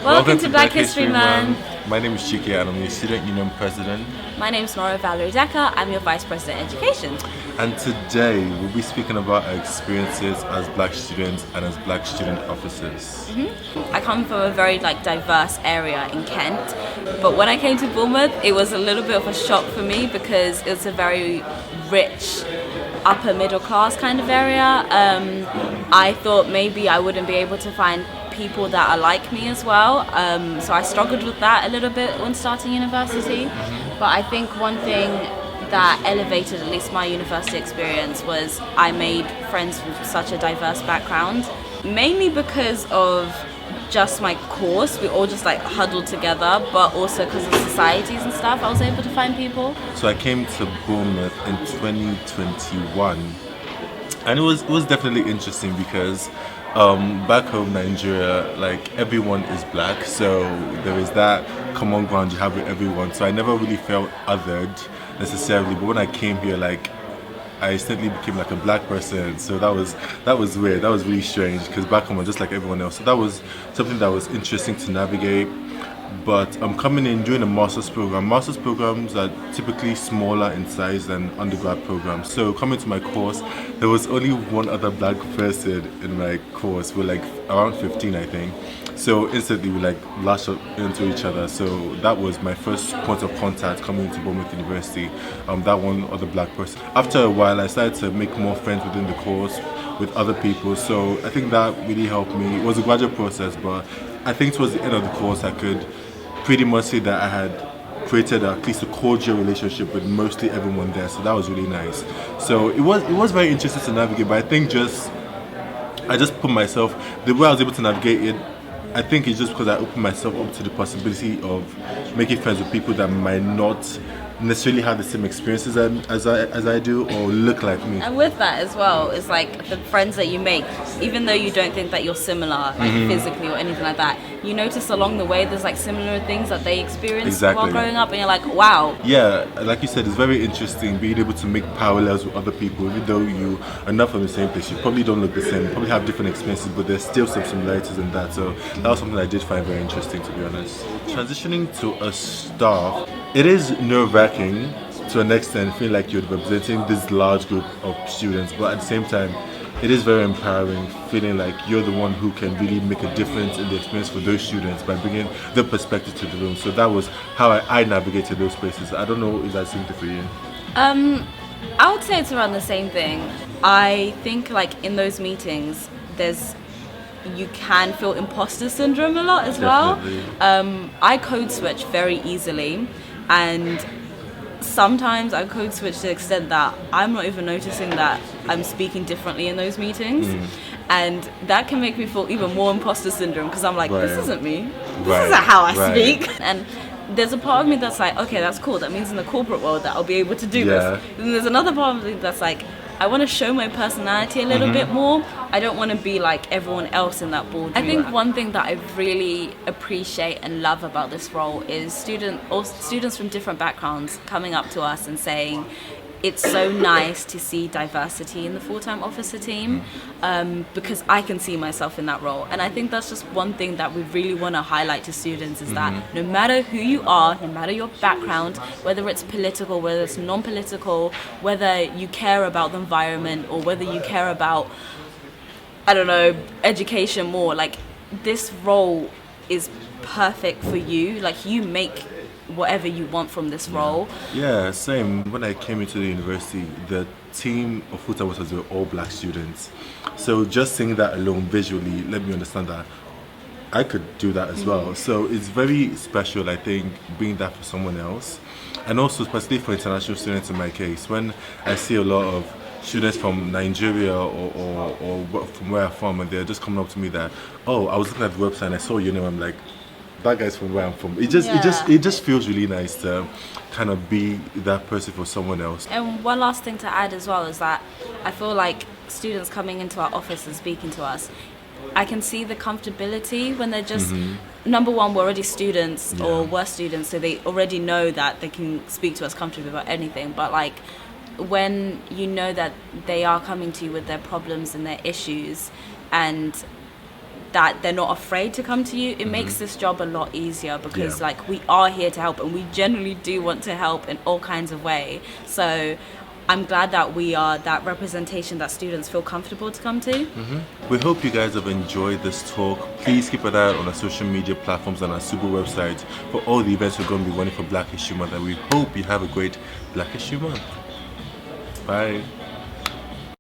Welcome to Black History Month. My name is Chike and I'm your Student Union President. My name is Norah Valerie Decker. I'm your Vice President Education. And today we'll be speaking about our experiences as Black students and as Black student officers. I come from a very diverse area in Kent, but when I came to Bournemouth, it was a little bit of a shock for me because it's a very rich, upper middle class kind of area. I thought maybe I wouldn't be able to find people that are like me as well, so I struggled with that a little bit when starting university. But I think one thing that elevated at least my university experience was I made friends with such a diverse background, mainly because of just my course. We all just huddled together, but also because of societies and stuff, I was able to find people. So I came to Bournemouth in 2021, and it was definitely interesting because back home Nigeria, everyone is black, so there is that common ground you have with everyone. So I never really felt othered necessarily, but when I came here, I instantly became a black person. So that was weird. That was really strange because back home I'm just like everyone else. So that was something that was interesting to navigate. But I'm coming in doing a master's program. Master's programs are typically smaller in size than undergrad programs. So coming to my course, there was only one other black person in my course. We're around 15, I think. So instantly we latched up into each other. So that was my first point of contact coming into Bournemouth University. That one other black person. After a while, I started to make more friends within the course with other people. So I think that really helped me. It was a gradual process, but I think towards the end of the course, I could pretty much say that I had created at least a cordial relationship with mostly everyone there. So that was really nice. So it was very interesting to navigate, but I think I just put myself, the way I was able to navigate it, I think it's just because I opened myself up to the possibility of making friends with people that might not necessarily have the same experiences as I do or look like me. And with that as well, it's the friends that you make, even though you don't think that you're similar physically or anything like that, you notice along the way there's similar things that they experienced while growing up, and you're like, wow. Yeah, like you said, it's very interesting being able to make parallels with other people. Even though you are not from the same place, you probably don't look the same, you probably have different experiences, but there's still some similarities in that. So that was something I did find very interesting, to be honest. Transitioning to a staff, it is nerve-wracking to an extent, feeling like you're representing this large group of students, but at the same time, it is very empowering, feeling like you're the one who can really make a difference in the experience for those students by bringing their perspective to the room. So that was how I navigated those places. I don't know if that's something for you. I would say it's around the same thing. I think in those meetings, you can feel imposter syndrome a lot as Definitely. well. I code switch very easily, and sometimes I code switch to the extent that I'm not even noticing that I'm speaking differently in those meetings. And that can make me feel even more imposter syndrome because I'm this isn't me. This isn't how I speak. And there's a part of me that's okay, that's cool. That means in the corporate world that I'll be able to do this. And there's another part of me that's I want to show my personality a little bit more. I don't want to be like everyone else in that board. I think one thing that I really appreciate and love about this role is students from different backgrounds coming up to us and saying, it's so nice to see diversity in the full-time officer team because I can see myself in that role. And I think that's just one thing that we really want to highlight to students is that no matter who you are, no matter your background, whether it's political, whether it's non-political, whether you care about the environment or whether you care about, education more, this role is perfect for you. You make whatever you want from this role. Yeah, same. When I came into the university, the team of full-time officers were all black students. So just seeing that alone visually let me understand that I could do that as well. So it's very special, I think, being that for someone else. And also, especially for international students in my case, when I see a lot of students from Nigeria or from where I'm from, and they're just coming up to me that, oh, I was looking at the website and I saw your name, I'm like, that guy's from where I'm from. It just feels really nice to kind of be that person for someone else. And one last thing to add as well is that I feel like students coming into our office and speaking to us, I can see the comfortability when they're just, number one, we're already students or were students, so they already know that they can speak to us comfortably about anything. But when you know that they are coming to you with their problems and their issues, and that they're not afraid to come to you, it makes this job a lot easier, because Yeah. like we are here to help, and we generally do want to help in all kinds of ways. So I'm glad that we are that representation that students feel comfortable to come to. We hope you guys have enjoyed this talk. Please keep an eye out on our social media platforms and our SUBU website for all the events we're going to be running for Black History Month, and we hope you have a great Black History Month. Bye.